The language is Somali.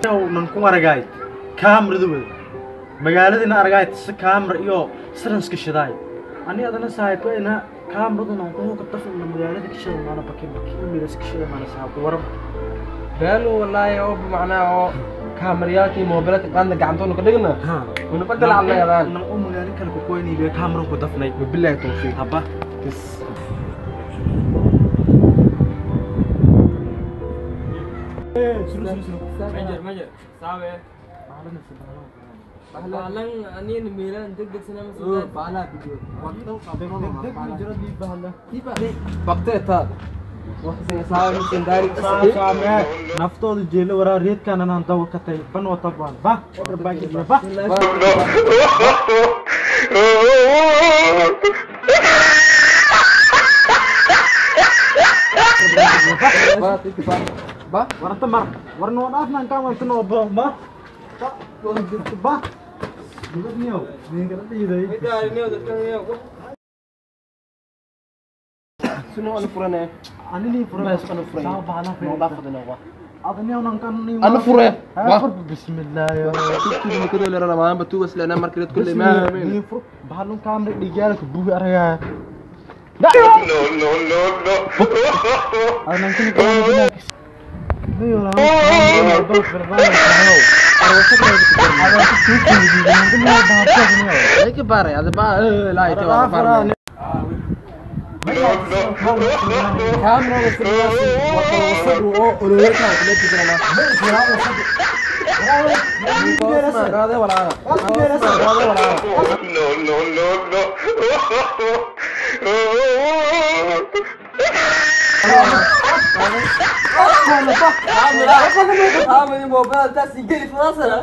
نكون أرجعي كاميرا دوبل مقالدنا أرجعي كاميرا يو سرنسك شداي أنا أنا سايب أنا كاميرا ده نقوله كطفل من مقالدك شيء ما أنا بكين ميرسك شيء ما أنا سايب ورم بينه والله يا أبو معناه كاميرات موبايلات قاعدة قاعدون كدقنا ونبدل على يا مان نقوم مقالدك كان كويني بكاميرا كطفل بالله توفيق هبا بس ماجر صعبة Balang ani nila deg sana masih bala video. Waktu itu waktu saya mungkin dari sama nafto di jelo wara red kan nan taw katay pan wata ban ba berbagi ba ba wara tamar warno af nan kam kan obo ba ba Dulu ni oh, ni kan ni dah. Kita ni udah kan ni aku. Sino ano furane? Ano ni furane? Ano furane? Sa bala Mau dapat na wa. Ada ni orang kan ni. Ano furane? Wah, bismillah ya. Itu ni كده اللي انا بتو بس لأن مركلت كل ما ni fur balung kamera dijar ke buah area. No. Ada nanti ni kalau benar. Ni orang. Bal berbalik tahu. Ada sesuatu di dalam tu ni bahasa ni. Lagi bare, ada ba la itu bare. Kamera berfungsi. Waktu seru oleh kau lihat di sana. Ada wala. Ini mobil tas tinggal di Fransa lah.